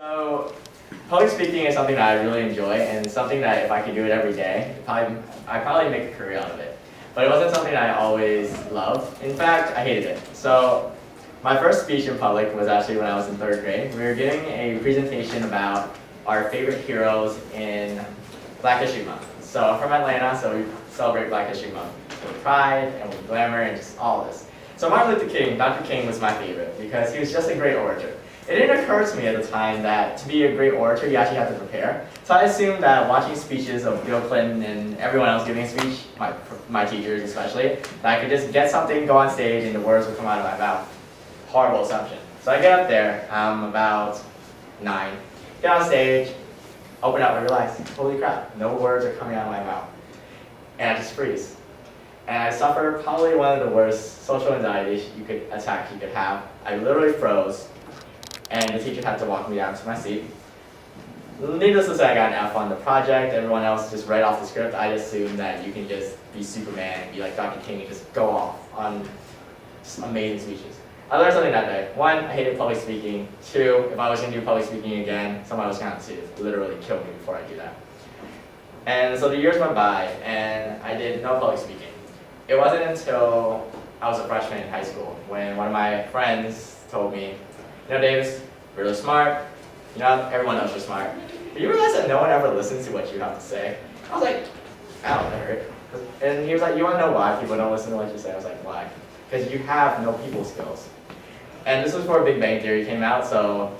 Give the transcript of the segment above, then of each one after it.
So, public speaking is something that I really enjoy, and something that if I could do it every day, I'd probably make a career out of it. But it wasn't something I always loved. In fact, I hated it. So, my first speech in public was actually when I was in 3rd grade. We were giving a presentation about our favorite heroes in Black History Month. So, I'm from Atlanta, so we celebrate Black History Month with pride and with glamour and just all of this. So, Martin Luther King, Dr. King was my favorite because he was just a great orator. It didn't occur to me at the time that to be a great orator, you actually have to prepare. So I assumed that watching speeches of Bill Clinton and everyone else giving a speech, my teachers especially, that I could just get something, go on stage, and the words would come out of my mouth. Horrible assumption. So I get up there, I'm about 9, get on stage, open up, and realize, holy crap, no words are coming out of my mouth. And I just freeze. And I suffer probably one of the worst social anxieties you could have. I literally froze. And the teacher had to walk me down to my seat. Needless to say, I got an F on the project. Everyone else just read off the script. I assumed that you can just be Superman, be like Dr. King, and just go off on amazing speeches. I learned something that day. 1, I hated public speaking. 2, if I was going to do public speaking again, someone was going to have to literally kill me before I do that. And so the years went by, and I did no public speaking. It wasn't until I was a freshman in high school when one of my friends told me, you know, Davis, you're really smart. You know, everyone knows you're smart. But you realize that no one ever listens to what you have to say? I was like, I don't know. And he was like, you want to know why people don't listen to what you say? I was like, why? Because you have no people skills. And this was before Big Bang Theory came out, so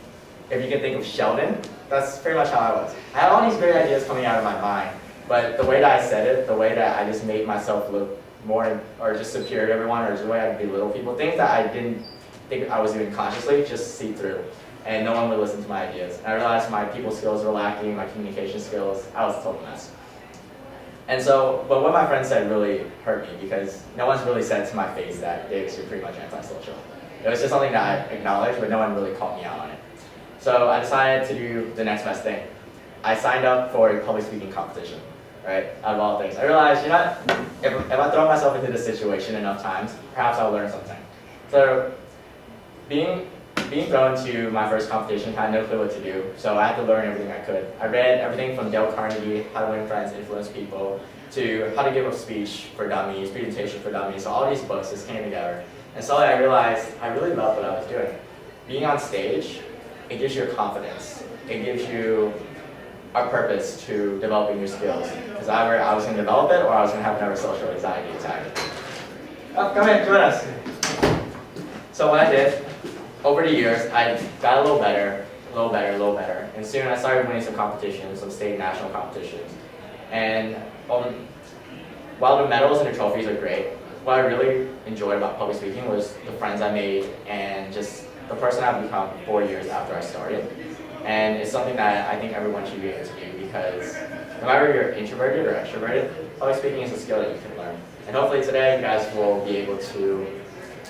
if you can think of Sheldon, that's pretty much how I was. I had all these great ideas coming out of my mind, but the way that I said it, the way that I just made myself look more, or just superior to everyone, or just the way I belittle people, things that I didn't think I was doing consciously, just see through. And no one would listen to my ideas. And I realized my people skills were lacking, my communication skills, I was a total mess. And so, but what my friend said really hurt me because no one's really said to my face that, Davis, you're pretty much antisocial. It was just something that I acknowledged, but no one really called me out on it. So I decided to do the next best thing. I signed up for a public speaking competition, right, out of all things. I realized, you know what, if I throw myself into this situation enough times, perhaps I'll learn something. So being thrown to my first competition, I had no clue what to do, so I had to learn everything I could. I read everything from Dale Carnegie, How to Win Friends, Influence People, to How to Give a Speech for Dummies, Presentation for Dummies. So all these books just came together. And slowly I realized I really loved what I was doing. Being on stage, it gives you a confidence. It gives you a purpose to developing your skills. Because either I was going to develop it or I was going to have another social anxiety attack. Oh, come in, join us. So what I did, over the years, I got a little better, and soon I started winning some competitions, some state and national competitions. And while the medals and the trophies are great, what I really enjoyed about public speaking was the friends I made and just the person I've become 4 years after I started. And it's something that I think everyone should be able to do because no matter if you're introverted or extroverted, public speaking is a skill that you can learn. And hopefully today you guys will be able to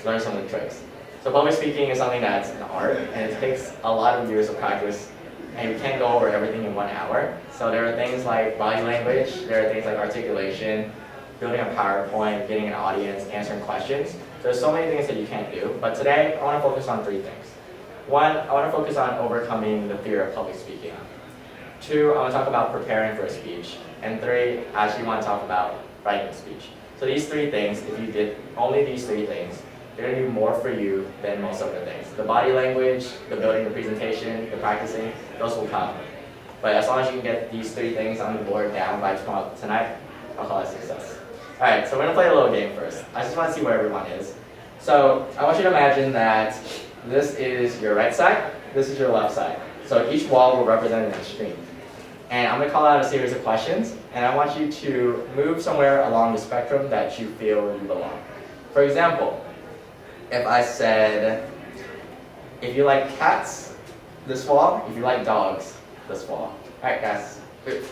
learn some of the tricks. So public speaking is something that's an art, and it takes a lot of years of practice, and you can't go over everything in 1 hour. So there are things like body language, there are things like articulation, building a PowerPoint, getting an audience, answering questions. There's so many things that you can't do, but today I want to focus on 3 things. 1, I want to focus on overcoming the fear of public speaking. 2, I want to talk about preparing for a speech. And 3, I actually want to talk about writing a speech. So these 3 things, if you did only these 3 things, they're going to do more for you than most other things. The body language, the building the presentation, the practicing, those will come. But as long as you can get these 3 things on the board down by tonight, I'll call it success. Alright, so we're going to play a little game first. I just want to see where everyone is. So I want you to imagine that this is your right side, this is your left side. So each wall will represent an extreme. And I'm going to call out a series of questions, and I want you to move somewhere along the spectrum that you feel you belong. For example, if I said, if you like cats, this wall. If you like dogs, this wall. Alright guys. Too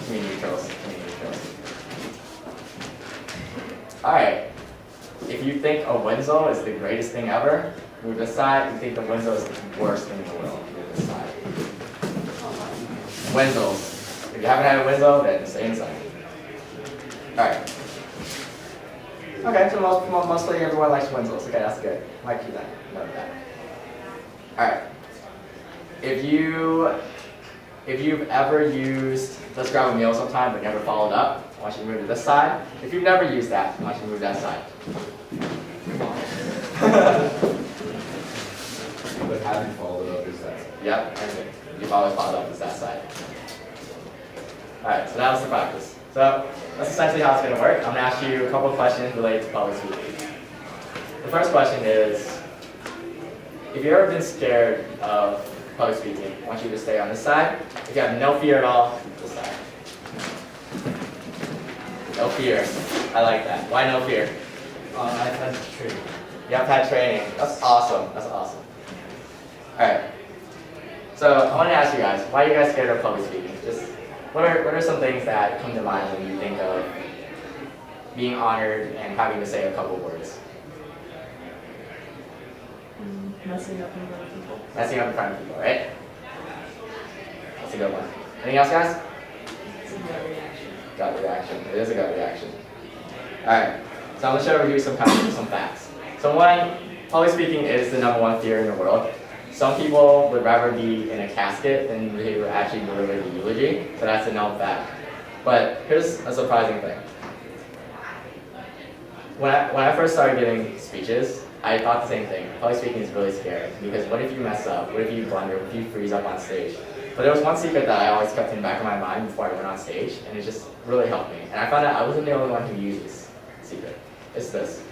many neutrals. Alright. If you think a Winslow is the greatest thing ever, move this side. If you think the Winslow is the worst thing in the world, move this side. Winslows. If you haven't had a Winslow, then stay inside. Alright. Okay, so mostly everyone likes Windsors. Okay, that's good. Might keep that. Note that. All right. If you've ever used Let's Grab a Meal sometime but never followed up, I want you to move to this side. If you've never used that, I want you to move to that side. But having followed up is that side. Yep, and you've always followed up is that side. All right, so that was the practice. So that's essentially how it's going to work. I'm going to ask you a couple of questions related to public speaking. The first question is, if you've ever been scared of public speaking, I want you to stay on this side. If you have no fear at all, this side. No fear. I like that. Why no fear? I've had training. You have had training. That's awesome. That's awesome. All right. So I want to ask you guys, why are you guys scared of public speaking? Just what are some things that come to mind when you think of being honored and having to say a couple words? Messing up in front of people. Messing up in front of people, right? That's a good one. Anything else, guys? It's a gut reaction. Gut reaction. It is a gut reaction. All right. So I'm going to share with you some facts. So one, public speaking is the #1 fear in the world. Some people would rather be in a casket than they would actually deliver the eulogy. So that's a known fact. But here's a surprising thing. When I first started giving speeches, I thought the same thing. Public speaking is really scary because what if you mess up? What if you blunder? What if you freeze up on stage? But there was one secret that I always kept in the back of my mind before I went on stage, and it just really helped me. And I found out I wasn't the only one who used this secret. It's this.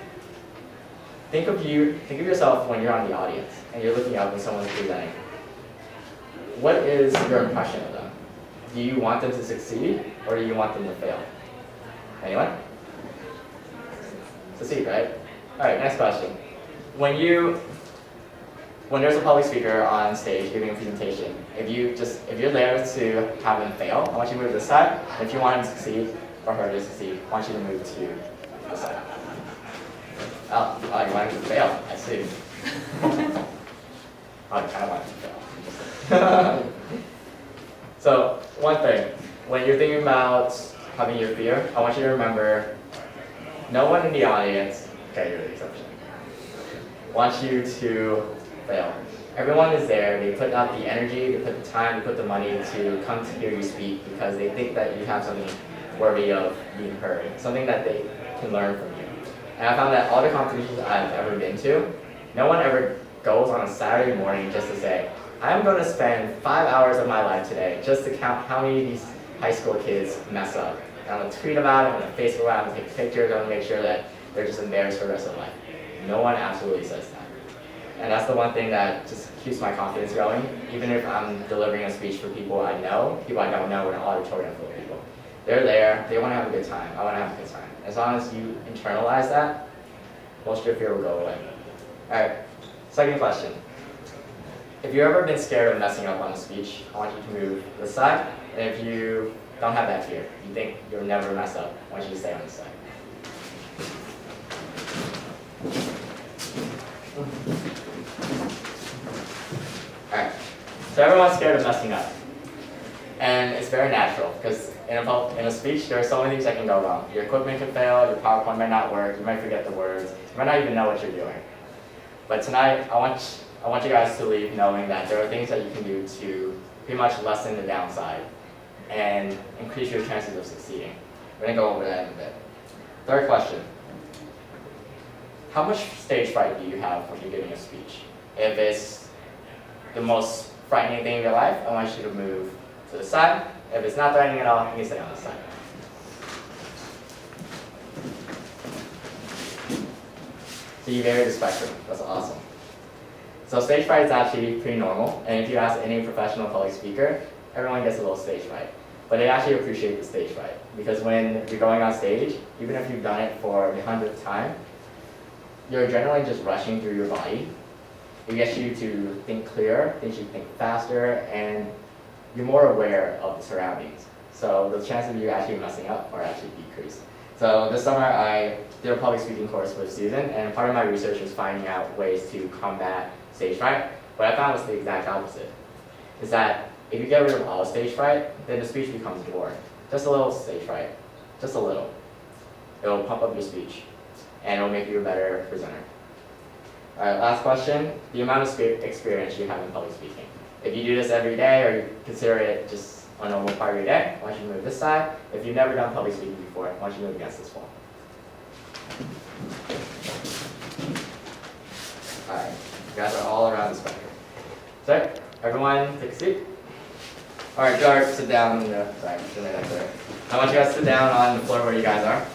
Think of yourself when you're on the audience and you're looking up and someone's presenting. What is your impression of them? Do you want them to succeed or do you want them to fail? Anyone? Succeed, right? All right, next question. When there's a public speaker on stage giving a presentation, if you're there to have them fail, I want you to move to this side. And if you want him to succeed or her to succeed, I want you to move to this side. Oh, you want him to fail? I see. I kind of want him to fail. So one thing, when you're thinking about having your fear, I want you to remember, no one in the audience, okay, you're the exception, wants you to fail. Everyone is there, they put out the energy, they put the time, they put the money to come to hear you speak because they think that you have something worthy of being heard, something that they can learn from you. And I found that all the competitions I've ever been to, no one ever goes on a Saturday morning just to say, I'm going to spend 5 hours of my life today just to count how many of these high school kids mess up. And I'm going to tweet about it, I'm going to Facebook about it, I'm going to take pictures, I'm going to make sure that they're just embarrassed for the rest of their life. No one absolutely says that. And that's the one thing that just keeps my confidence going, even if I'm delivering a speech for people I know, people I don't know, in an auditorium full of people. They're there, they want to have a good time, I want to have a good time. As long as you internalize that, most of your fear will go away. All right, second question. If you've ever been scared of messing up on a speech, I want you to move this side. And if you don't have that fear, you think you'll never mess up, I want you to stay on this side. All right, so everyone's scared of messing up. And it's very natural, because in a speech, there are so many things that can go wrong. Your equipment can fail, your PowerPoint might not work, you might forget the words, you might not even know what you're doing. But tonight, I want you guys to leave knowing that there are things that you can do to pretty much lessen the downside and increase your chances of succeeding. We're going to go over that in a bit. Third question. How much stage fright do you have when you're giving a speech? If it's the most frightening thing in your life, I want you to move to the side. If it's not threatening at all, you can stay on the side. So you vary the spectrum. That's awesome. So stage fright is actually pretty normal, and if you ask any professional public speaker, everyone gets a little stage fright. But they actually appreciate the stage fright, because when you're going on stage, even if you've done it for the 100th time, your adrenaline just rushing through your body. It gets you to think clearer, makes you think faster, and you're more aware of the surroundings. So the chances of you actually messing up are actually decreased. So this summer I did a public speaking course with Susan, and part of my research was finding out ways to combat stage fright. What I found was the exact opposite. Is that if you get rid of all stage fright, then the speech becomes boring. Just a little stage fright, just a little. It'll pump up your speech. and it'll make you a better presenter. All right, last question. The amount of experience you have in public speaking. If you do this every day or you consider it just a normal part of your day, I want you to move this side. If you've never done public speaking before, I want you to move against this wall. All right, you guys are all around the spectrum. So, everyone take a seat. All right, George, sit down. Sorry, I want you guys to sit down on the floor where you guys are.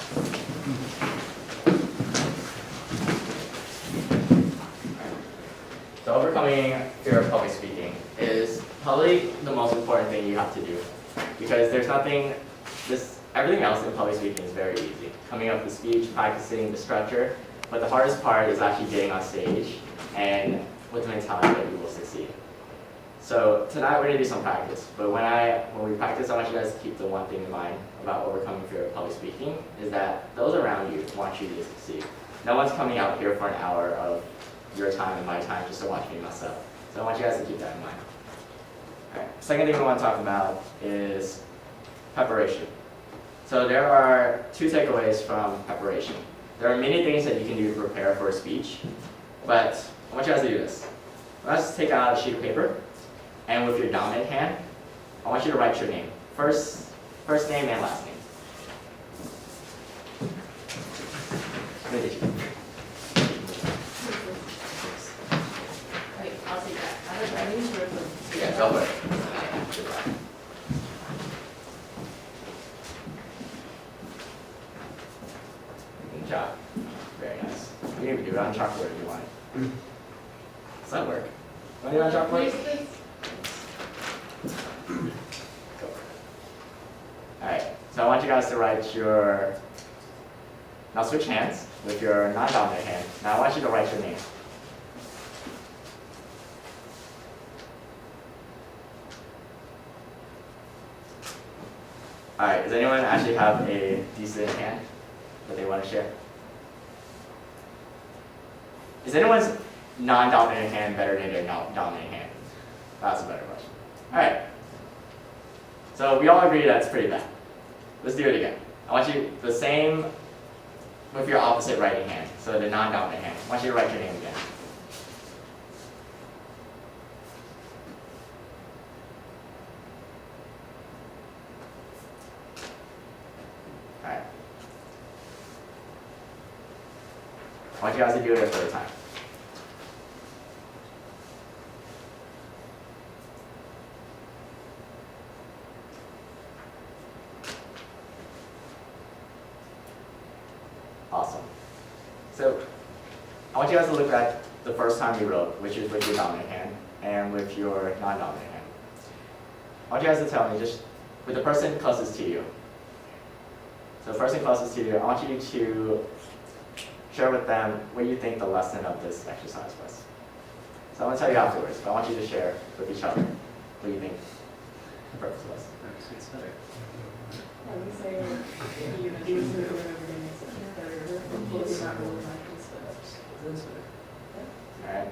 So overcoming fear of public speaking is probably the most important thing you have to do, because there's nothing, everything else in public speaking is very easy. Coming up with speech, practicing the structure, but the hardest part is actually getting on stage and with the mentality that you will succeed. So tonight we're gonna do some practice, but when we practice, I want you guys to keep the one thing in mind about overcoming fear of public speaking is that those around you want you to succeed. No one's coming out here for an hour of your time and my time just to watch me mess up. So I want you guys to keep that in mind. All right. Second thing we want to talk about is preparation. So there are two takeaways from preparation. There are many things that you can do to prepare for a speech, but I want you guys to do this. Let's just take out a sheet of paper, and with your dominant hand, I want you to write your name. First name and last name. Wait, I'll take that. I don't writing or the. Yeah, go for it. Good job. Very nice. You can even do it on chalkboard if you want. Does that work? Want to do it on chalkboard? Go. Alright, so I want you guys to write your. Now switch hands with your non-dominant hand. Now I want you to write your name. Alright, does anyone actually have a decent hand that they want to share? Is anyone's non-dominant hand better than their dominant hand? That's a better question. Alright. So we all agree that's pretty bad. Let's do it again. I want you the same with your opposite writing hand, so the non-dominant hand. I want you to write your name again. Alright. I want you guys to do it a third time. Awesome. So I want you guys to look at the first time you wrote, which is with your dominant hand, and with your non-dominant hand. I want you guys to tell me, just with the person closest to you. So the person closest to you, I want you to share with them what you think the lesson of this exercise was. So I'm going to tell you afterwards, but I want you to share with each other what you think the purpose was. It's better. I would say you do this over and over again, it's better, maybe not really like this, but. That's better. Alright.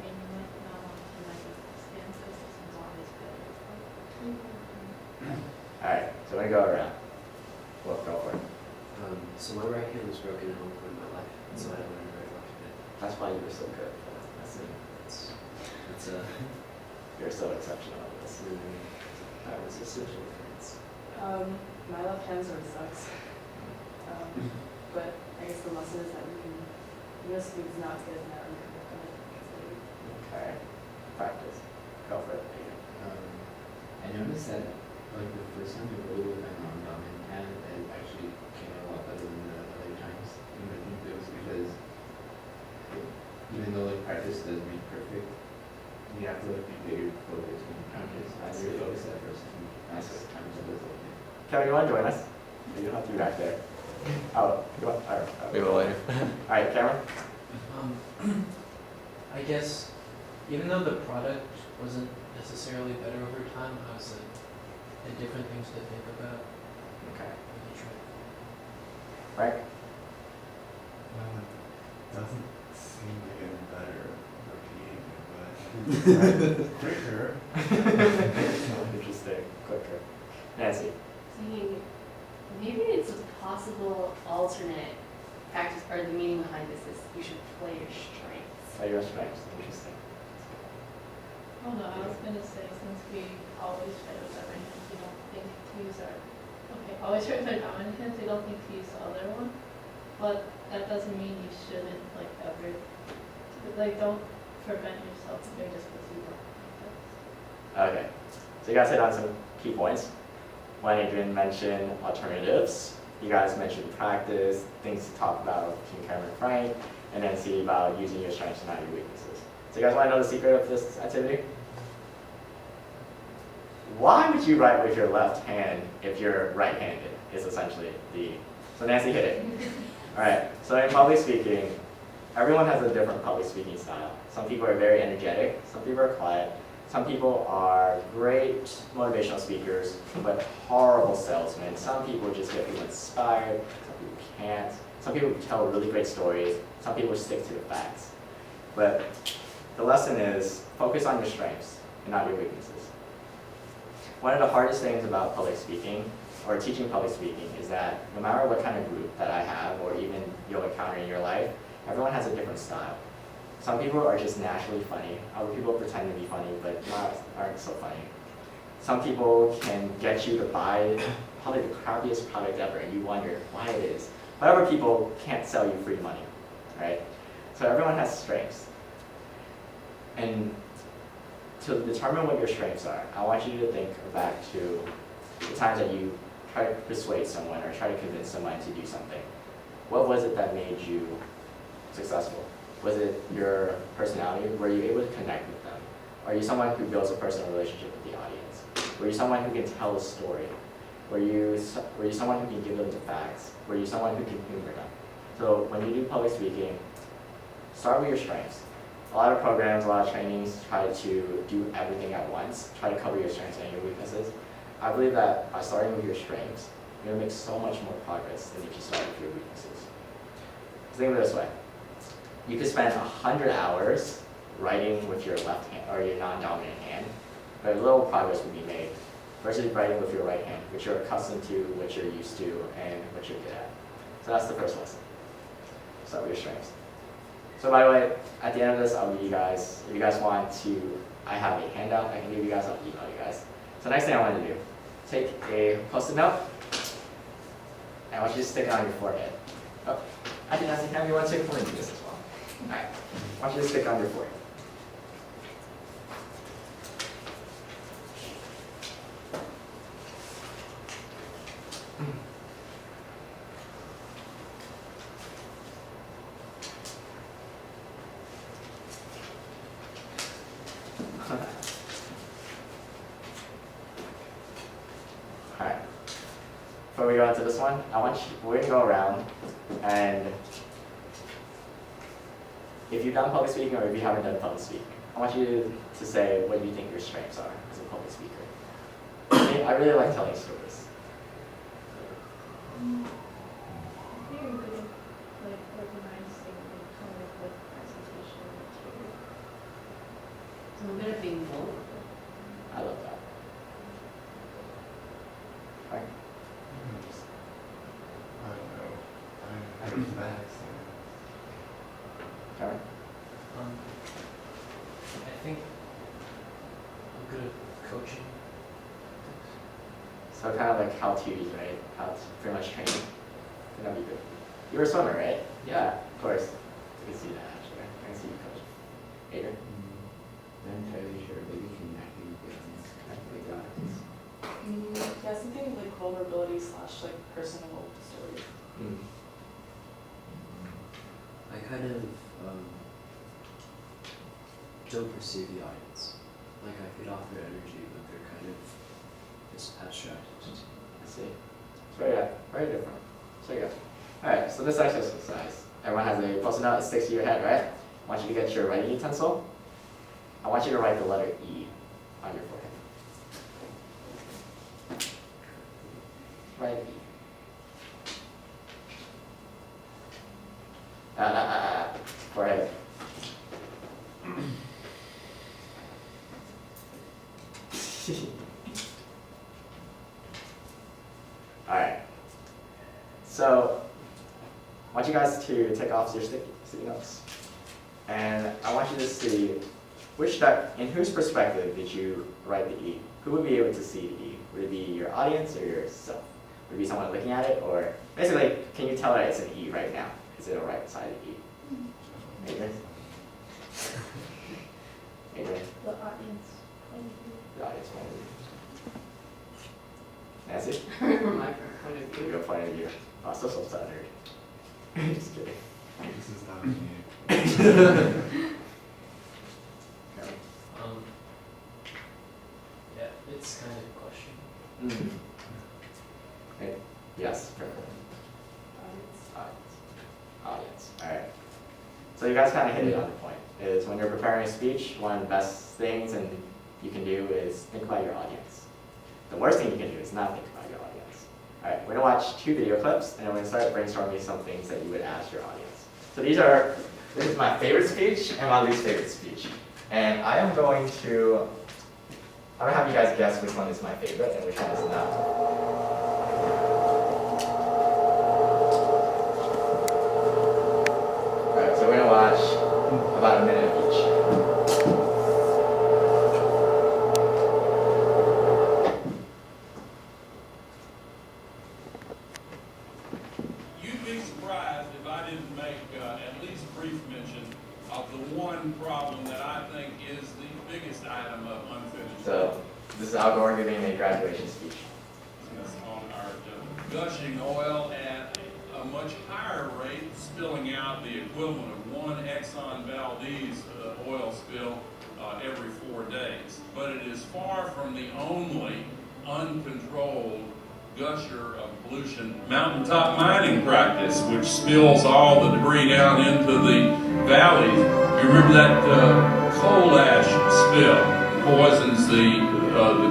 Alright, so we're going to go around. We'll go for it. So my right hand was broken at one point in my life, so I don't learn very much of it. That's why you were so good. That's it. It's You're so exceptional at this. that was a social difference. My left hand sort of sucks. But I guess the lesson is that most things not good and that we can work on it. Okay. Practice. Go for it. I noticed that like the first time I wrote with my non-dominant hand, it actually came out a lot better than the other times. And I think it was because even though like practice does make perfect, you have to like be very focused when you practice. I You're see. focused at first and that's times it does okay. Kevin, you want to join us? You don't have to be back there. Oh, you want? We will later. Alright, Cameron? I guess even though the product wasn't necessarily better over time, I was like, different things to think about. Okay. when you try. Frank? It doesn't seem to get better repeating, but quicker. Interesting. Quicker. Nancy? Thinking maybe it's a possible alternate practice, or the meaning behind this is you should play your strengths. Play your strengths. Interesting. Oh no, I was gonna say, since we always try to use our right hands, we don't think to use our, okay, always try to use our dominant hands, we don't think to use the other one. But that doesn't mean you shouldn't, like, ever, like, don't prevent yourself from doing just because you don't think that. Okay. So you guys hit on some key points. When Adrian mentioned alternatives, you guys mentioned practice, things to talk about between Cameron and Frank, and then see about using your strengths and not your weaknesses. So you guys want to know the secret of this activity? Why would you write with your left hand if you're right-handed? Is essentially the. So Nancy hit it. All right. So in public speaking, everyone has a different public speaking style. Some people are very energetic. Some people are quiet. Some people are great motivational speakers, but horrible salesmen. Some people just get people inspired. Some people can't. Some people tell really great stories. Some people stick to the facts. But the lesson is focus on your strengths and not your weaknesses. One of the hardest things about public speaking or teaching public speaking is that no matter what kind of group that I have or even you'll encounter in your life, everyone has a different style. Some people are just naturally funny. Other people pretend to be funny but aren't so funny. Some people can get you to buy probably the crappiest product ever and you wonder why it is. But other people can't sell you free money, right? So everyone has strengths. And to determine what your strengths are, I want you to think back to the times that you try to persuade someone or try to convince someone to do something. What was it that made you successful? Was it your personality? Were you able to connect with them? Are you someone who builds a personal relationship with the audience? Were you someone who can tell a story? Were you someone who can give them the facts? Were you someone who can humor them? So when you do public speaking, start with your strengths. A lot of programs, a lot of trainings try to do everything at once, try to cover your strengths and your weaknesses. I believe that by starting with your strengths, you're going to make so much more progress than if you start with your weaknesses. Think of it this way. You could spend 100 hours writing with your left hand or your non-dominant hand, but little progress would be made versus writing with your right hand, which you're accustomed to, which you're used to, and what you're good at. So that's the first lesson. Start with your strengths. So by the way, at the end of this, I'll give you guys, if you guys want to, I have a handout I can give you guys, I'll email you guys. So next thing I want to do, take a Post-it note, and I want you to stick it on your forehead. Oh, I didn't ask you, you want to take one and do this as well. All right, I want you to stick on your forehead. Alright. Before we go into this one, we're going to go around and if you've done public speaking or if you haven't done public speaking, I want you to say what you think your strengths are as a public speaker. I really like telling stories. You're good at, like, organizing and coming up with presentation material. So I'm good at being vulnerable. I love that. Right? I don't know. I'm bad. Karen? I think I'm good at coaching. So kind of like how-tos, right? How to pretty much training. That'd be good. You were a swimmer, right? Yeah, of course. You can see that actually. I can see you coach. Adrian? Not entirely sure, maybe connecting things. Yeah, something like vulnerability / like personal stories. I kind of don't perceive the audience. Like I could offer energy, but they're kind of just abstract. I see. It's very different. So yeah. Alright, so this exercise, everyone has a post-it note that sticks to your head, right? I want you to get your writing utensil. I want you to write the letter E on your forehead. Write E. Forehead. Alright. So, I want you you guys to take off your sticky notes. And I want you to see in whose perspective did you write the E? Who would be able to see the E? Would it be your audience or yourself? Would it be someone looking at it? Or basically, can you tell that it's an E right now? Is it a right-sided E? Adrian? Adrian? The audience point of view. The audience point of view. Nancy? From my point of Give view. you a point of view. Oh, so self-centered. Just kidding. This is not me. Okay. Yeah, it's kind of a question. Okay. Yes, perfect. Audience. All right. So you guys kind of hit it on the point. Is when you're preparing a speech, one of the best things and you can do is think about your audience. The worst thing you can do is not think about your audience. All right, we're gonna watch 2 video clips and then we're gonna start brainstorming some things that you would ask your audience. So this is my favorite speech and my least favorite speech. And I'm gonna have you guys guess which one is my favorite and which one is not. Alright, so we're gonna watch about a minute of each. You'd be surprised if I didn't make at least brief mention of the one problem that I think is the biggest item of unfinished So this is Al Gore giving a graduation speech. business on our agenda. Gushing oil at a much higher rate, spilling out the equivalent of one Exxon Valdez oil spill every 4 days. But it is far from the only uncontrolled gusher of pollution. Mountaintop mining practice, which spills all the debris down into the valleys. You remember that coal ash spill poisons the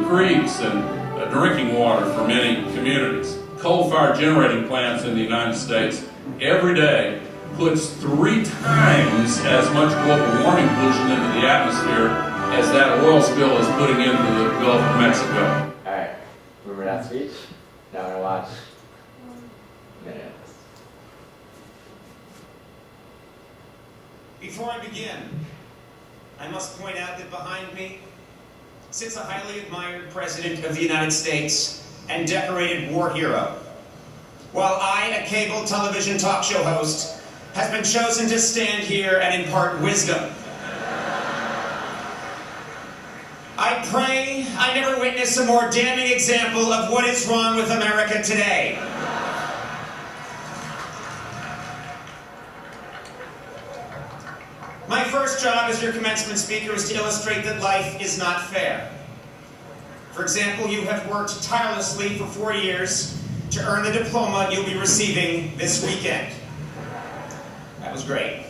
creeks and drinking water for many communities. Coal-fired generating plants in the United States every day puts 3 times as much global warming pollution into the atmosphere as that oil spill is putting into the Gulf of Mexico. Alright, remember that speech? Now we're gonna watch a minute of this. Before I begin, I must point out that behind me sits a highly admired President of the United States and decorated war hero, while I, a cable television talk show host, has been chosen to stand here and impart wisdom. I pray I never witness a more damning example of what is wrong with America today. My first job as your commencement speaker is to illustrate that life is not fair. For example, you have worked tirelessly for 4 years to earn the diploma you'll be receiving this weekend. That was great.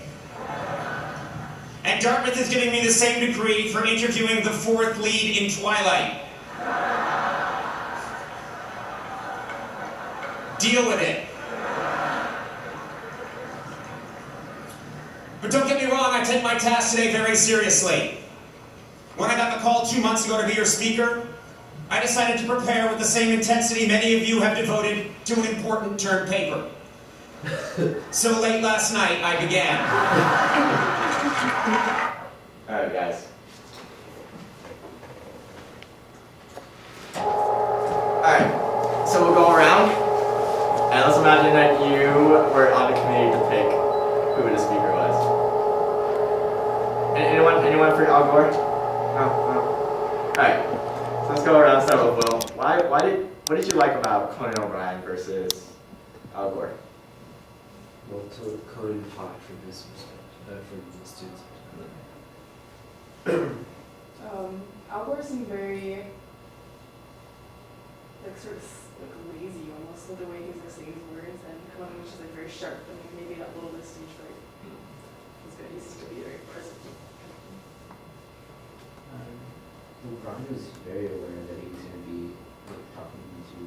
And Dartmouth is giving me the same degree for interviewing the 4th lead in Twilight. Deal with it. But don't get me wrong, I take my task today very seriously. When I got the call 2 months ago to be your speaker, I decided to prepare with the same intensity many of you have devoted to an important term paper. So late last night, I began. Alright, guys. Alright, so we'll go around, and let's imagine that you were on the committee to pick who the speaker was. Anyone for Al Gore? No? Alright, so let's go around, start with Will. What did you like about Conan O'Brien versus Al Gore? Well, to Conan talked from his perspective, from the student's perspective. Al Gore seemed very, sort of lazy almost with the way he was saying his words, and Conan was just very sharp and maybe that little bit stage fright. He's good. He's just to be very present. Well, Brian was very aware that he was going to be talking to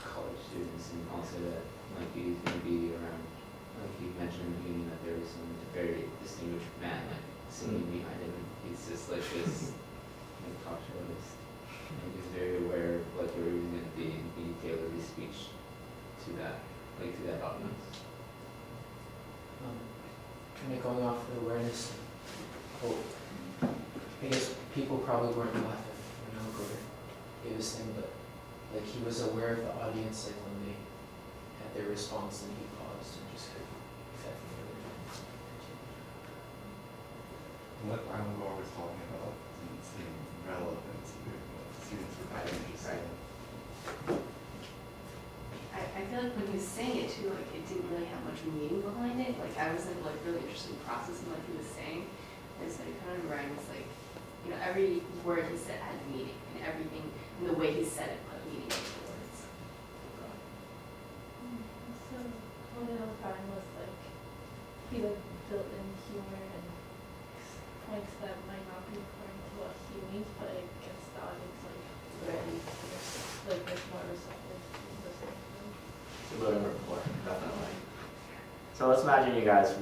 college students, and also that he was going to be around. He mentioned in the beginning that there was some very distinguished man singing behind him. He's just like this talk show host, and he was very aware of where he was going to be, and he tailored his speech to that audience. going off the awareness quote, I guess people probably weren't laughing when Al Gore gave his thing, but like he was aware of the audience, like when they had their response, and he paused and just could exactly what they were doing. What Al Gore was talking about didn't seem relevant to what students were kind of interested in. I feel like when he was saying it too, like it didn't really have much meaning behind it. Like I was like really interested in processing what he was saying. And so it kind of rhymes like, you know, every word he said had meaning, and everything, and the way he said it put meaning into the words. So what I was finding was like, he like built in humor and points that might not be according to what he means, but it gets the audience like ready, like it's more receptive to listening to them. It's a building rapport, definitely. So let's imagine you guys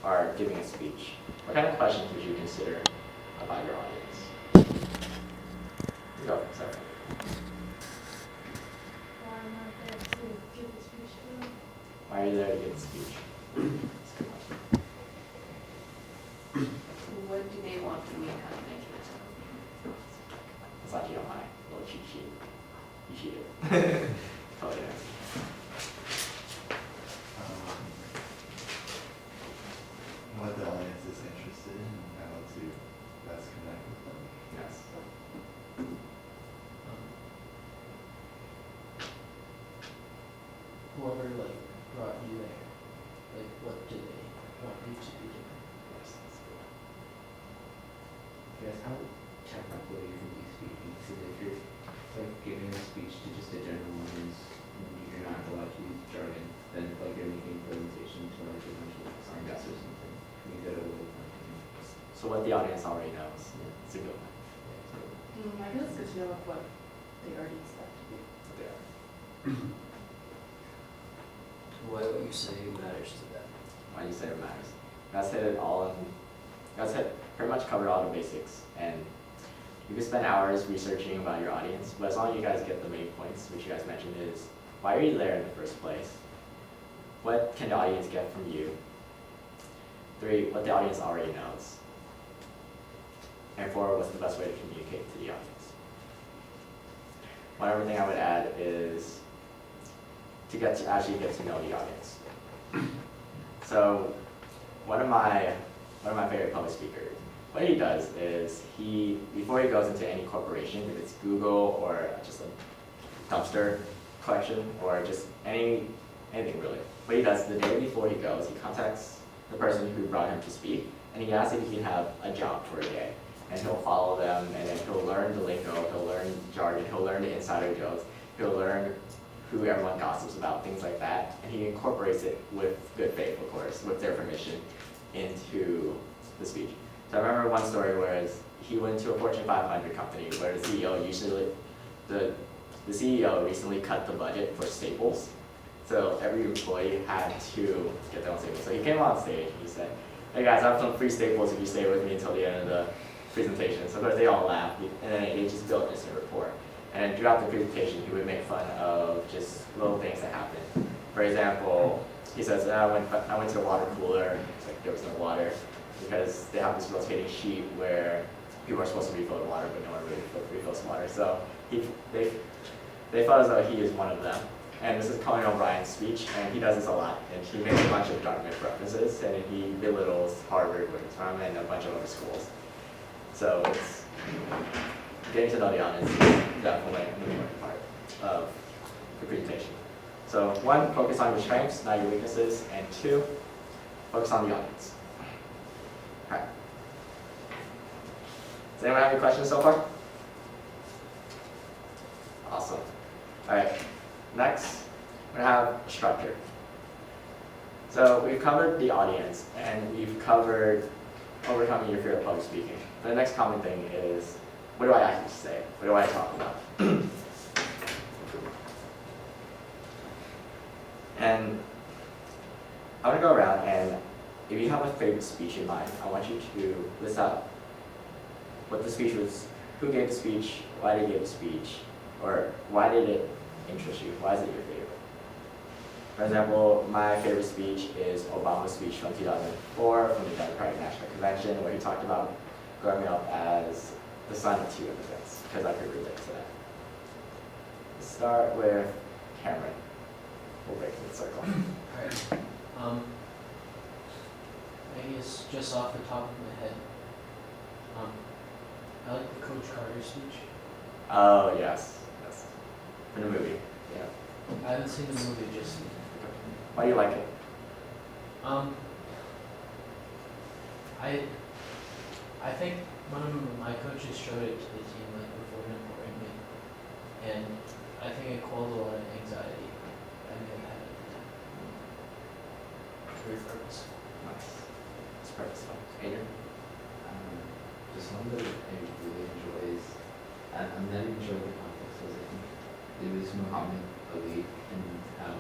are giving a speech. What kind of questions would you consider about your audience? Go, sorry. Why am I there to give the speech to them? Why are you there to give a speech? What do they want from me and how to make it to them? It's like you don't mind. A little cheat sheet. You cheated. Totally there. What the audience is interested in and how to best connect with them. Yes. Whoever like brought you there, like what do they want you to be doing? Yes, that's good. Yes, how technical you can be speaking? So if you're like giving a speech to just a general audience, and you're not allowed to use jargon, then like you're making a presentation to like a bunch of scientists or something. You go to So what the audience already knows. It's a good one. I feel it's good to know what they already expect to do. There. What you say matters to them. Why do you say it matters? That's hit it all in, that's hit, pretty much covered all the basics. And you can spend hours researching about your audience, but as long as you guys get the main points, which you guys mentioned is, why are you there in the first place? What can the audience get from you? 3, what the audience already knows. And 4, what's the best way to communicate to the audience? One other thing I would add is to actually get to know the audience. So one of my favorite public speakers, what he does is before he goes into any corporation, if it's Google or just a dumpster collection or just anything really, what he does the day before he goes, he contacts the person who brought him to speak, and he asks if he can have a job for a day. And he'll follow them, and then he'll learn the lingo, he'll learn jargon, he'll learn the insider jokes, he'll learn who everyone gossips about, things like that, and he incorporates it with good faith, of course, with their permission, into the speech. So I remember one story where he went to a Fortune 500 company where the CEO recently cut the budget for Staples, so every employee had to get their own Staples. So he came on stage and he said, "Hey guys, I have some free Staples if you stay with me until the end of the presentation." So of course they all laughed, and then it just built this rapport. And then throughout the presentation, he would make fun of just little things that happened. For example, he says, I went to the water cooler, it's like there was no water, because they have this rotating sheet where people are supposed to refill the water, but no one really refills the water. So they felt as though he is one of them. And this is Colin O'Brien's speech, and he does this a lot. And he makes a bunch of Dartmouth references, and he belittles Harvard with his time and a bunch of other schools. So it's getting to know the audience is definitely an important part of the presentation. So 1, focus on your strengths, not your weaknesses, and 2, focus on the audience. All right. Does anyone have any questions so far? Awesome. All right. Next, we're gonna have structure. So we've covered the audience, and we've covered overcoming your fear of public speaking. The next common thing is, what do I actually say? What do I talk about? And I'm gonna go around, and if you have a favorite speech in mind, I want you to list out what the speech was, who gave the speech, why they gave the speech, or why did it interest you? Why is it your favorite? For example, my favorite speech is Obama's speech from 2004 from the Democratic National Convention, where he talked about growing up as the son of two immigrants, because I could relate to that. Let's start with Cameron. We'll break the circle. Alright. I guess just off the top of my head, I like the Coach Carter speech. Oh, yes. Yes. In the movie. Yeah. I haven't seen the movie, just Why do you like it? I think one of my coaches showed it to the team like before an important game, and I think it quelled a lot of anxiety I may have had at the time. Very purposeful. Nice. It's purposeful. Adrian? The song that I really enjoy is, I'm not even sure what the context was, I think it was Muhammad Ali and how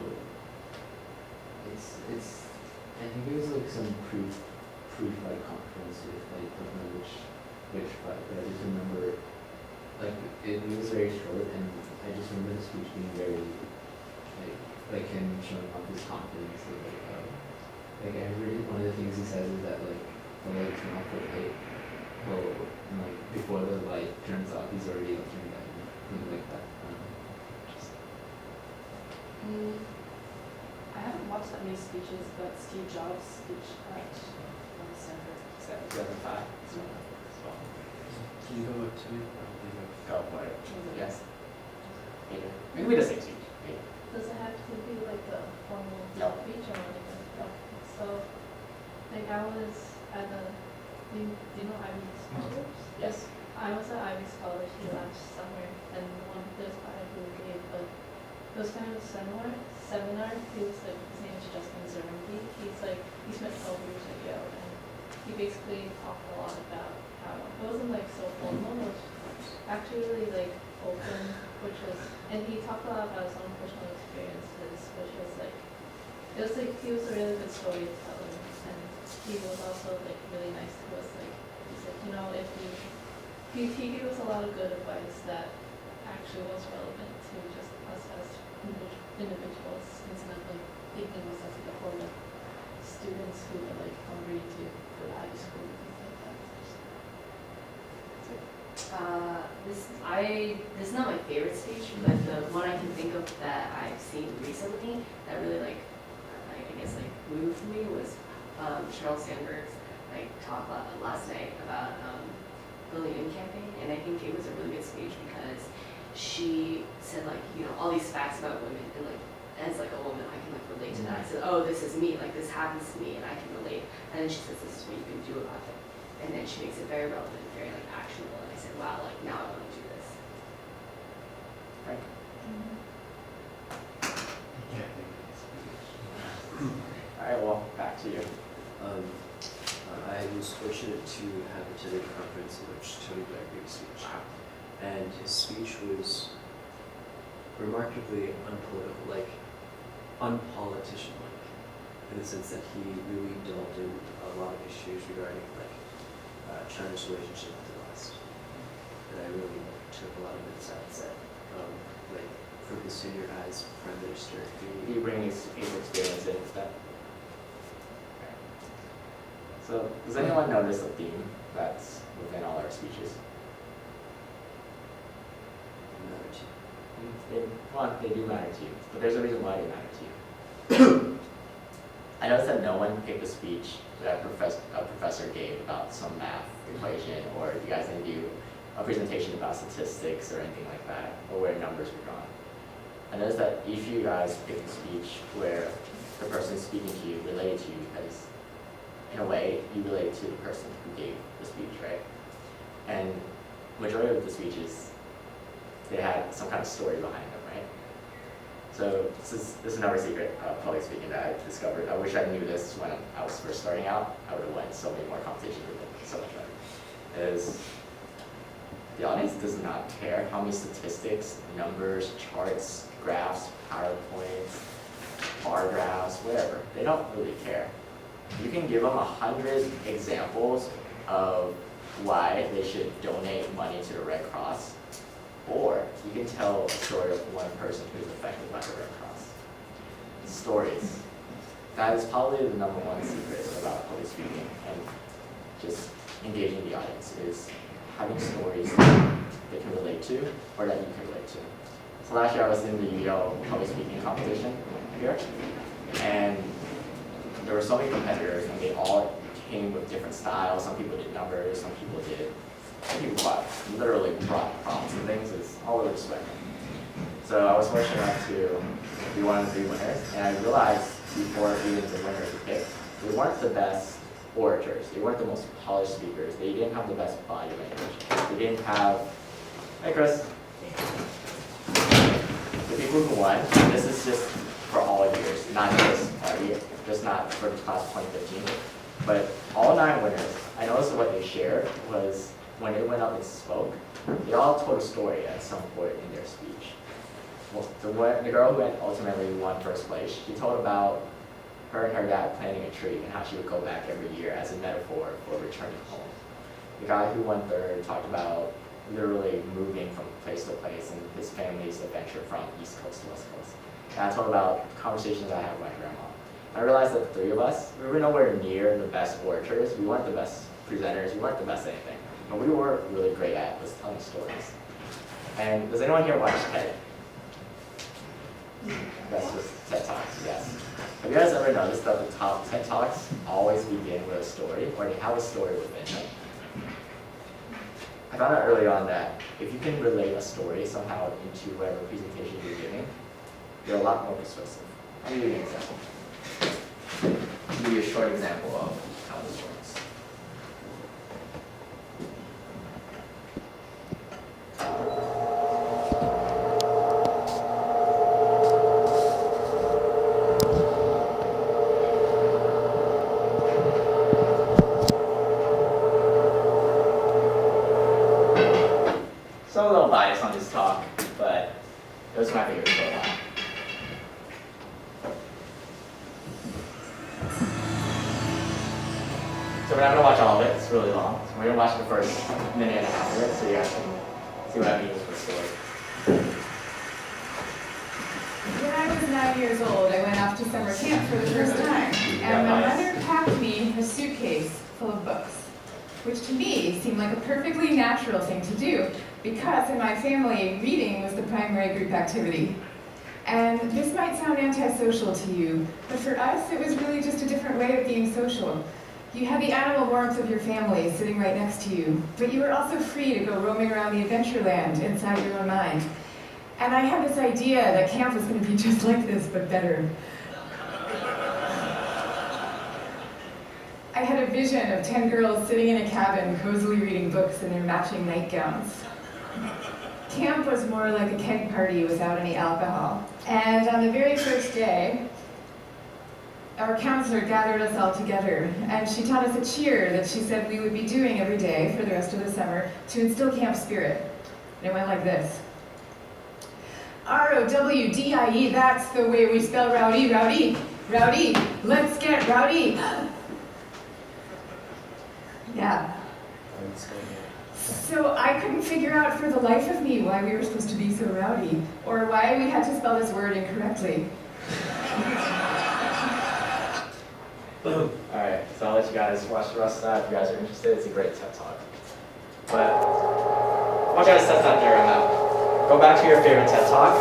I think it was like some pre-fight conference with like, I don't know which fight, but I just remember, like, it was very short and I just remember the speech being very, like him showing off his confidence, like I heard one of the things he says is that like, the light turn off the light, well, and like before the light turns off, he's already looking at it, things like that. I haven't watched that many speeches, but Steve Jobs' speech at Stanford. 2005. Can you go up to me? Go for it. Yes. Adrian? Maybe we the same speech. Adrian. Does it have to be like a formal No. speech or like a, so, like I was at a, do you know Ivy Scholars? Yes. I was at Ivy Scholars last summer, and there's quite a who gave, but it was kind of a seminar. He was like, his name is Justin Zermby. He spent 12 years at Yale, and he basically talked a lot about how it wasn't like so formal, it was actually really like open, and he talked a lot about his own personal experiences, which was like, it was like, he was a really good storyteller, and he was also like really nice to us, like, he's like, you know, if he gave us a lot of good advice that actually was relevant to just us as individuals, instead of like thinking of us as like whole like students who are like hungry to go to high school and things like that. This is not my favorite speech, but the one I can think of that I've seen recently that really like moved me was Sheryl Sandberg's talk last night about the Lean campaign, and I think it was a really good speech because she said all these facts about women, and as a woman I can relate to that. I said, oh, this is me, this happens to me and I can relate, and then she says this is what you can do about it, and then she makes it very relevant, very actionable, and I said, wow, now I want to do this. Frank? Alright, well, back to you. I was fortunate to have attended a conference in which Tony Blair gave a speech. And his speech was remarkably unpolitical, unpolitician-like, in the sense that he really delved in a lot of issues regarding China's relationship with the West. And I really took a lot of insights that, from his tenure as Prime Minister, Did you bring his experience in with that? Okay. So, does anyone notice a theme that's within all our speeches? They do matter to you, but there's a reason why they matter to you. I noticed that no one picked a speech that a professor gave about some math equation, or you guys didn't do a presentation about statistics or anything like that, or where numbers were drawn. I noticed that each of you guys picked a speech where the person speaking to you related to you, because in a way, you related to the person who gave the speech, right? And majority of the speeches, they had some kind of story behind them, right? So this is another secret of public speaking that I discovered. I wish I knew this when I was first starting out. I would have won so many more competitions with it, so much better. Is the audience does not care how many statistics, numbers, charts, graphs, PowerPoints, bar graphs, whatever. They don't really care. You can give them 100 examples of why they should donate money to the Red Cross, or you can tell a story of one person who's affected by the Red Cross. stories. That is probably the number one secret about public speaking and just engaging the audience is having stories that they can relate to or that you can relate to. So last year I was in the Yale public speaking competition here, and there were so many competitors, and they all came with different styles. Some people did numbers, some people literally brought prompts and things. It's all over the spectrum. So I was fortunate enough to be one of the 3 winners, and I realized before even the winners were picked, they weren't the best orators. They weren't the most polished speakers. They didn't have the best body language. They didn't have, hey Chris. The people who won, this is just for all years, not just party, just not for the class of 2015, but all 9 winners, I noticed what they shared was when they went up and spoke, they all told a story at some point in their speech. Well, the girl who ultimately won first place, she told about her and her dad planting a tree and how she would go back every year as a metaphor for returning home. The guy who won third talked about literally moving from place to place and his family's adventure from East Coast to West Coast. And I told about conversations I had with my grandma. I realized that the 3 of us, we were nowhere near the best orators. We weren't the best presenters. We weren't the best anything. But we were really great at was telling stories. And does anyone here watch TED? That's just TED Talks, yes. Have you guys ever noticed that the top TED Talks always begin with a story, or they have a story within them? I found out early on that if you can relate a story somehow into whatever presentation you're giving, you're a lot more persuasive. I'll give you an example. I'll give you a short example of how this works. So I'm a little biased on this talk, but it was my favorite for a while. So we're not going to watch all of it, it's really long. So we're going to watch the first minute and a half of it so you guys can see what I mean with the story. When I was 9 years old, I went off to summer camp for the first time, and my mother packed me a suitcase full of books, which to me seemed like a perfectly natural thing to do, because in my family, reading was the primary group activity. And this might sound antisocial to you, but for us, it was really just a different way of being social. You had the animal warmth of your family sitting right next to you, but you were also free to go roaming around the adventure land inside your own mind. And I had this idea that camp was going to be just like this, but better. I had a vision of 10 girls sitting in a cabin, cozily reading books in their matching nightgowns. Camp was more like a keg party without any alcohol. And on the very first day, our counselor gathered us all together, and she taught us a cheer that she said we would be doing every day for the rest of the summer to instill camp spirit. And it went like this. R-O-W-D-I-E, that's the way we spell rowdy, rowdy, rowdy, let's get rowdy. Yeah. So I couldn't figure out for the life of me why we were supposed to be so rowdy, or why we had to spell this word incorrectly. Alright, so I'll let you guys watch the rest of that if you guys are interested. It's a great TED Talk. But I want you guys to test that theory out. Go back to your favorite TED Talk.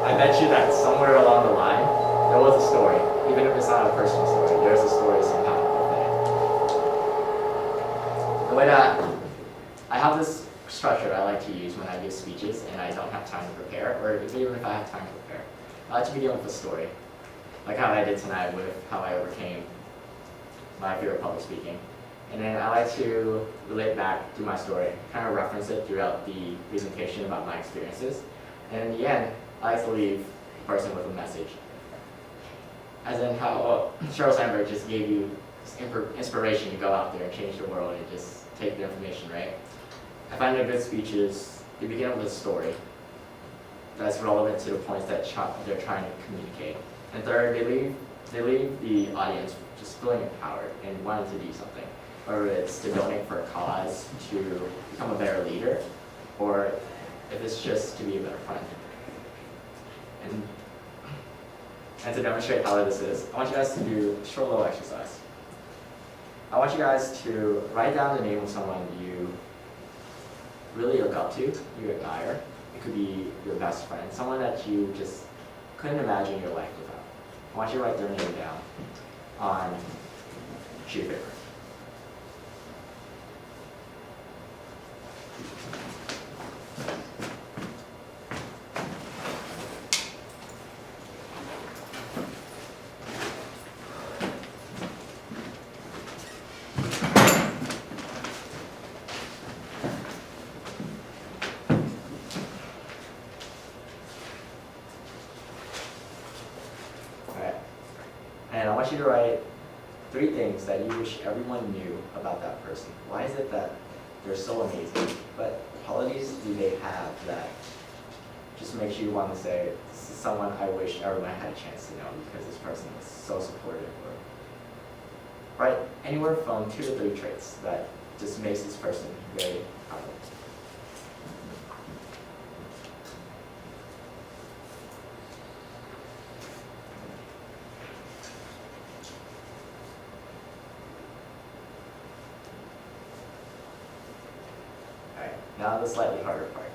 I bet you that somewhere along the line, there was a story. Even if it's not a personal story, there's a story somehow within it. The way that I have this structure I like to use when I give speeches and I don't have time to prepare, or even if I have time to prepare. I like to begin with a story. Like how I did tonight with how I overcame my fear of public speaking. And then I like to relate back to my story, kind of reference it throughout the presentation about my experiences. And in the end, I like to leave the person with a message. As in how Sheryl Sandberg just gave you this inspiration to go out there and change the world and just take the information, right? I find that good speeches, they begin with a story that's relevant to the points that they're trying to communicate. And third, they leave the audience just feeling empowered and wanting to do something. Whether it's to donate for a cause, to become a better leader, or if it's just to be a better friend. And And to demonstrate how this is, I want you guys to do a short little exercise. I want you guys to write down the name of someone you really look up to, you admire. It could be your best friend, someone that you just couldn't imagine your life without. I want you to write their name down on a sheet of paper. Alright. And I want you to write 3 things that you wish everyone knew about that person. Why is it that they're so amazing? What qualities do they have that just makes you want to say, this is someone I wish everyone had a chance to know because this person is so supportive? Or write anywhere from 2 to 3 traits that just makes this person very powerful. Alright, now the slightly harder part.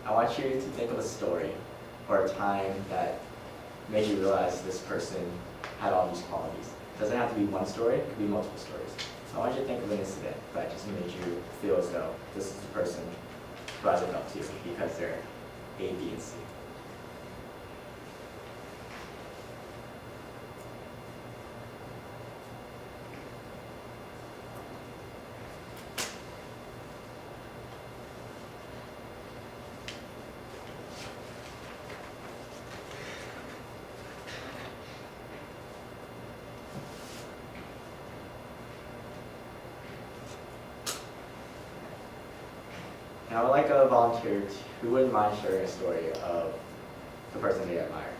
I want you to think of a story or a time that made you realize this person had all these qualities. It doesn't have to be one story, it could be multiple stories. I want you to think of an incident that just made you feel as though this is the person who I look up to because they're A, B, and C. And I would like a volunteer who wouldn't mind sharing a story of the person they admire.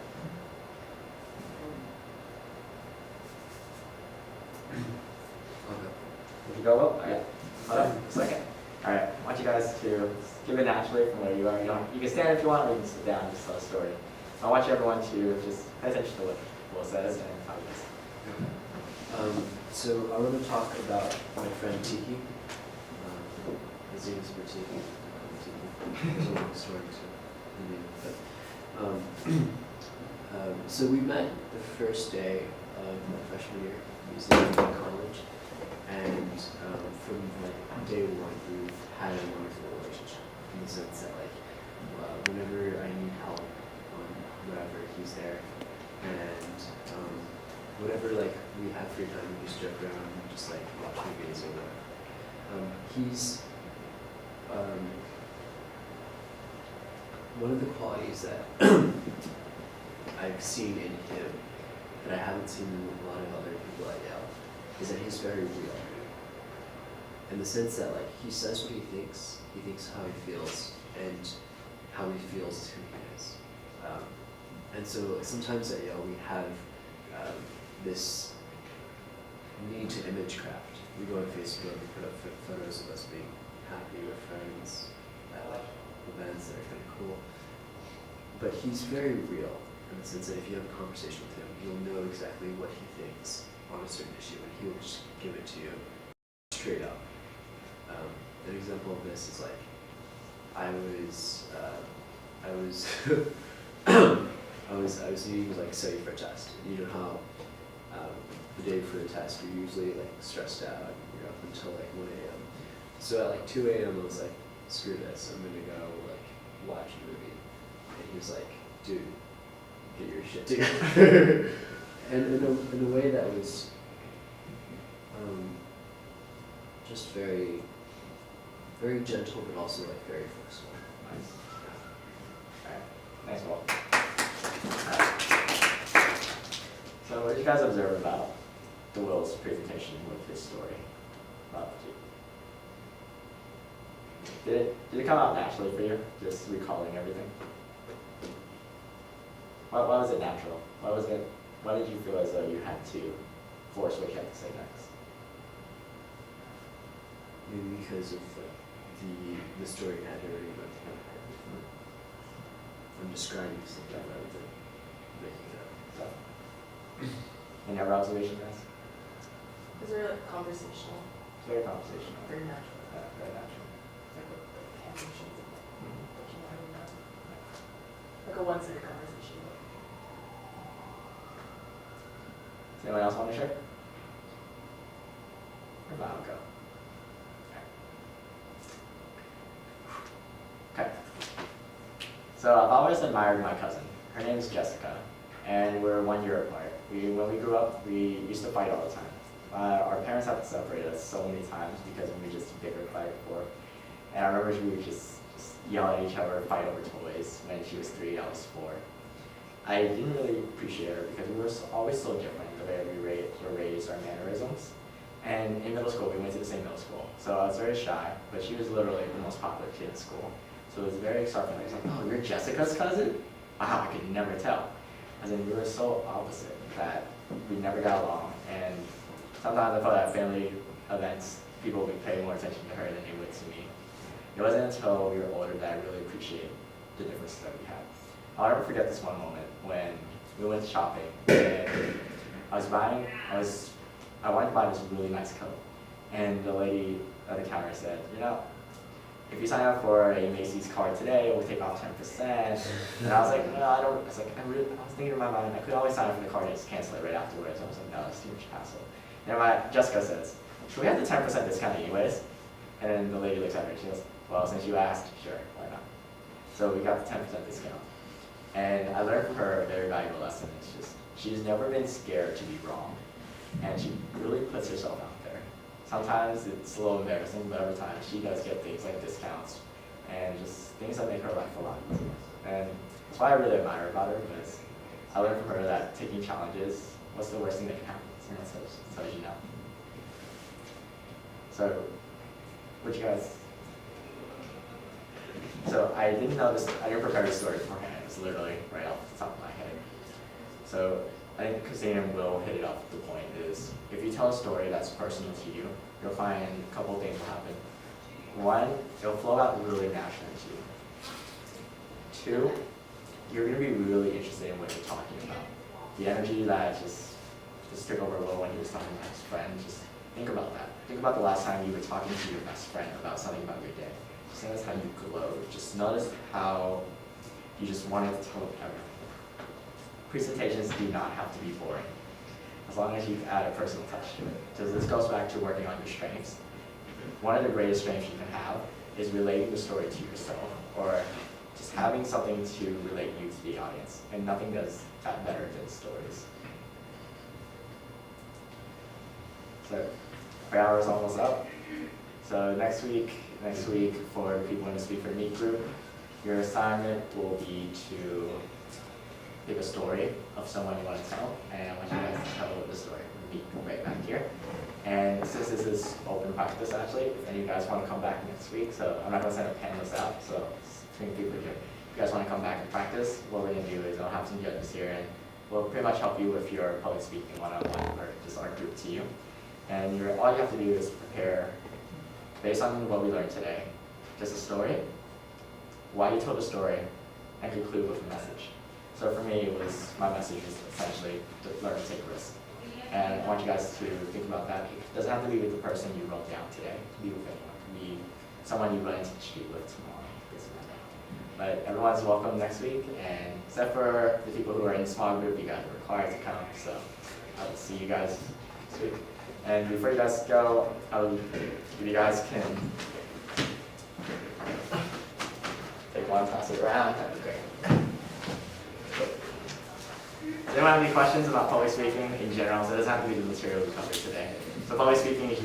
Would you go up? Alright. Hold up. Second. Alright. I want you guys to give it naturally from where you are. You can stand if you want, or you can sit down and just tell a story. I want you everyone to just pay attention to what Will says and how he is. So I want to talk about my friend Tiki. His name is Tiki. There's a long story to the name, but so we met the first day of my freshman year. He was in college, and from like day one, we've had a wonderful relationship in the sense that like whenever I need help on whatever, he's there, and whatever like we have free time, we just joke around, and just like watch movies or whatever. He's one of the qualities that I've seen in him that I haven't seen in a lot of other people at Yale is that he's very real. In the sense that like he says what he thinks how he feels, and how he feels is who he is. And so sometimes at Yale we have this need to image craft. We go on Facebook and put up photos of us being happy with friends at like events that are kind of cool. But he's very real in the sense that if you have a conversation with him, you'll know exactly what he thinks on a certain issue, and he will just give it to you straight up. An example of this is like I was needing to like study for a test. And you know how the day for the test you're usually like stressed out, and you're up until like 1 a.m. So at like 2 a.m. I was like, screw this, I'm gonna go like watch a movie. And he was like, dude, get your shit together. And in a way that was just very, very gentle, but also like very flexible. Nice. Alright. Nice ball. So what did you guys observe about the Will's presentation with his story about you? Did it come out naturally for you, just recalling everything? Why was it natural? Why did you feel as though you had to force what you had to say next? Maybe because of the story I had already went through. I'm describing something rather than making it up. So, any other observations, guys? Is there like conversational? It's very conversational. Very natural. Yeah, very natural. It's like what the animations and Mhm. what you want to know. Like a one-sided conversation. Does anyone else want to share? Or if not, I'll go. Okay. So I've always admired my cousin. Her name is Jessica, and we're 1 year apart. When we grew up, we used to fight all the time. Our parents had to separate us so many times because we just bicker fight for. And I remember we would just yell at each other, fight over toys. When she was 3, I was 4. I didn't really appreciate her because we were always so different, the way we were raised, our mannerisms. And in middle school, we went to the same middle school. So I was very shy, but she was literally the most popular kid in school. So it was very exciting. I was like, oh, you're Jessica's cousin? Wow, I could never tell. As in, we were so opposite that we never got along. And sometimes I felt at family events, people would pay more attention to her than they would to me. It wasn't until we were older that I really appreciated the differences that we had. I'll never forget this one moment when we went shopping and I wanted to buy this really nice coat. And the lady at the counter said, you know, if you sign up for a Macy's card today, we'll take off 10%. And I was like, no, I don't. I was thinking in my mind, I could always sign up for the card and just cancel it right afterwards. I was like, no, that's too much hassle. And Jessica says, should we have the 10% discount anyways? And then the lady looks at her and she goes, well, since you asked, sure, why not? So we got the 10% discount. And I learned from her a very valuable lesson. It's just, she's never been scared to be wrong. And she really puts herself out there. Sometimes it's a little embarrassing, but every time she does get things like discounts and just things that make her life a lot easier. And that's why I really admire about her, because I learned from her that taking challenges, what's the worst thing that can happen? Someone says you no. So, what you guys? So I didn't know this, I didn't prepare this story beforehand. It was literally right off the top of my head. So I think Christine and Will hit it off the point is, if you tell a story that's personal to you, you'll find a couple of things will happen. One, it'll flow out really naturally to you. 2, you're going to be really interested in what you're talking about. The energy that just took over Will when he was talking to his friend, just think about that. Think about the last time you were talking to your best friend about something about your day. Just notice how you glowed. Just notice how you just wanted to tell everything. Presentations do not have to be boring, as long as you add a personal touch to it. So this goes back to working on your strengths. One of the greatest strengths you can have is relating the story to yourself, or just having something to relate you to the audience. And nothing does that better than stories. So our hour is almost up. So next week for people in the Speak for Meek group, your assignment will be to pick a story of someone you want to tell, and I want you guys to tell the story. Meek right back here. And since this is open practice, actually, if any of you guys want to come back next week, so I'm not going to send a panelist out, so it's between people here. If you guys want to come back and practice, what we're going to do is I'll have some judges here, and we'll pretty much help you with your public speaking one-on-one, or just our group to you. And all you have to do is prepare, based on what we learned today, just a story, why you told the story, and conclude with a message. So for me, my message is essentially to learn to take risks. And I want you guys to think about that. It doesn't have to be with the person you wrote down today. It can be with anyone. It can be someone you run into the street with tomorrow. But everyone's welcome next week, and except for the people who are in the small group, you guys are required to come. So I'll see you guys next week. And before you guys go, if you guys can take one, pass it around, that'd be great. Does anyone have any questions about public speaking in general? So it doesn't have to be the material we covered today. So public speaking is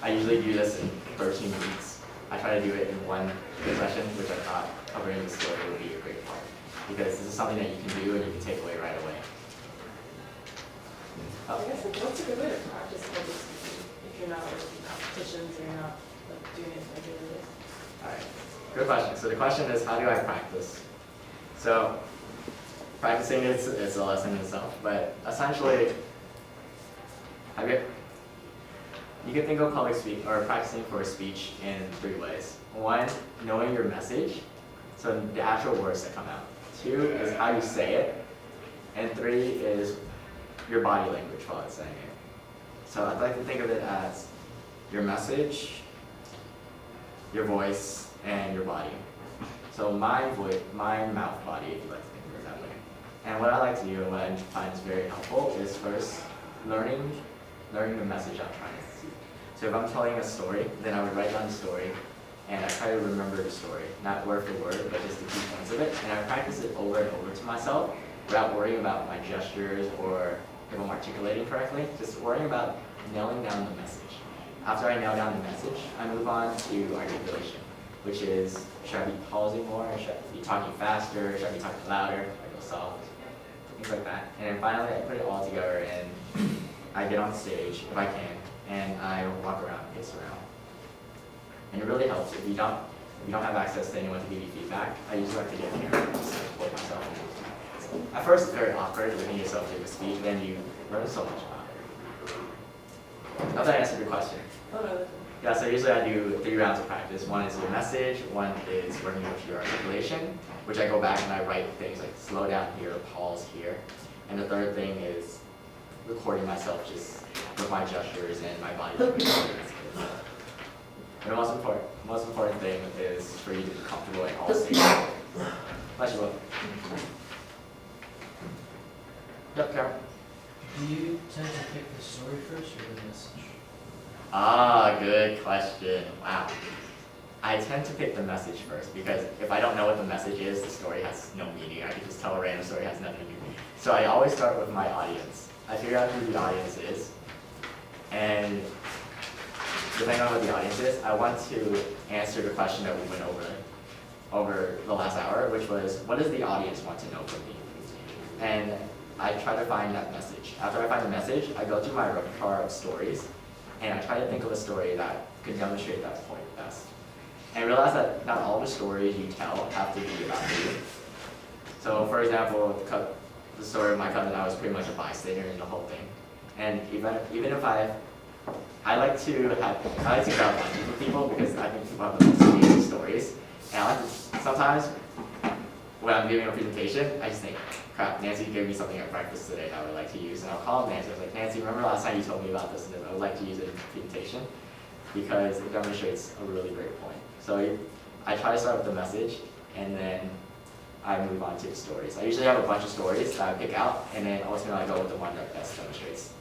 I usually do this in 13 weeks. I try to do it in one session, which I thought covering the story would be a great part. Because this is something that you can do and you can take away right away. I guess what's a good way to practice public speaking if you're not like in competitions or you're not like doing it regularly? Alright, good question. So the question is, how do I practice? So practicing it's a lesson in itself, but essentially, you can think of public speaking or practicing for a speech in 3 ways. 1, knowing your message, so the actual words that come out. 2 is how you say it. And 3 is your body language while it's saying it. So I'd like to think of it as your message, your voice, and your body. So my mouth, body, if you like to think of it that way. And what I like to do, and what I find is very helpful, is first learning the message I'm trying to see. So if I'm telling a story, then I would write down the story, and I try to remember the story, not word for word, but just the key points of it. And I practice it over and over to myself without worrying about my gestures or if I'm articulating correctly, just worrying about nailing down the message. After I nail down the message, I move on to articulation, which is, should I be pausing more? Should I be talking faster? Should I be talking louder? Should I go soft? Things like that. And then finally, I put it all together and I get on stage, if I can, and I walk around, pace around. And it really helps if you don't have access to anyone to give you feedback. I usually like to get here and just support myself. At first, it's very awkward looking yourself give a speech, then you learn so much about it. I hope that answered your question. Oh, no. Yeah, so usually I do 3 rounds of practice. 1 is your message, 1 is working with your articulation, which I go back and I write things like slow down here, pause here. And the 3rd thing is recording myself just with my gestures and my body language. And the most important thing is for you to be comfortable in all stages. Bless you both. Yep, Karen. Do you tend to pick the story first or the message? Ah, good question. Wow. I tend to pick the message first because if I don't know what the message is, the story has no meaning. I can just tell a random story has nothing to do. So I always start with my audience. I figure out who the audience is, and depending on what the audience is, I want to answer the question that we went over the last hour, which was, what does the audience want to know from me? And I try to find that message. After I find the message, I go through my repertoire of stories, and I try to think of a story that could demonstrate that point best. And realize that not all the stories you tell have to be about you. So for example, the story of my cousin, I was pretty much a bystander in the whole thing. And even if I like to grab lunch with people because I think people have the most amazing stories. And I like to, sometimes when I'm giving a presentation, I just think, crap, Nancy gave me something at breakfast today that I would like to use. And I'll call Nancy, I was like, Nancy, remember last time you told me about this and I would like to use it in a presentation because it demonstrates a really great point. So I try to start with the message and then I move on to the stories. I usually have a bunch of stories that I pick out and then ultimately I go with the one that best demonstrates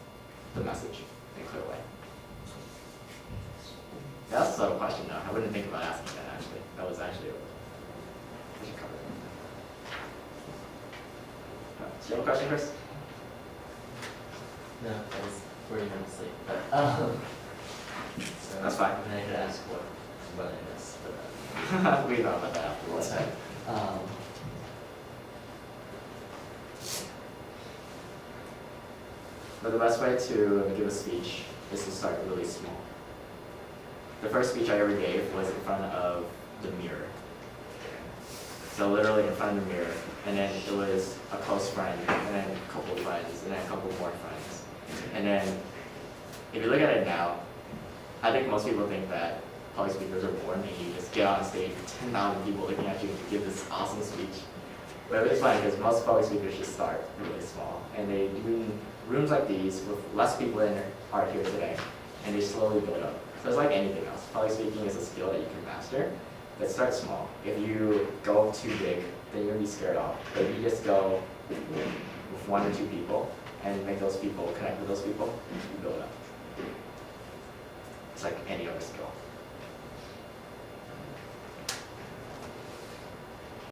the message in a clear way. Yeah, that's a subtle question though. I wouldn't think about asking that actually. That was actually we should cover it. Do you have a question, Chris? No, I was 40 minutes late, but so That's fine. I could ask what I missed, but We can talk about that afterwards. that's fine. But the best way to give a speech is to start really small. The first speech I ever gave was in front of the mirror. So literally in front of the mirror, and then it was a close friend, and then a couple of friends, and then a couple more friends. And then, if you look at it now, I think most people think that public speakers are boring and you just get on stage with 10,000 people looking at you and give this awesome speech. But it's funny because most public speakers just start really small, and they do in rooms like these with less people than are here today, and they slowly build up. So it's like anything else. Public speaking is a skill that you can master. But start small. If you go too big, then you're gonna be scared off. But if you just go with 1 or 2 people and make those people connect with those people, you build up. It's like any other skill.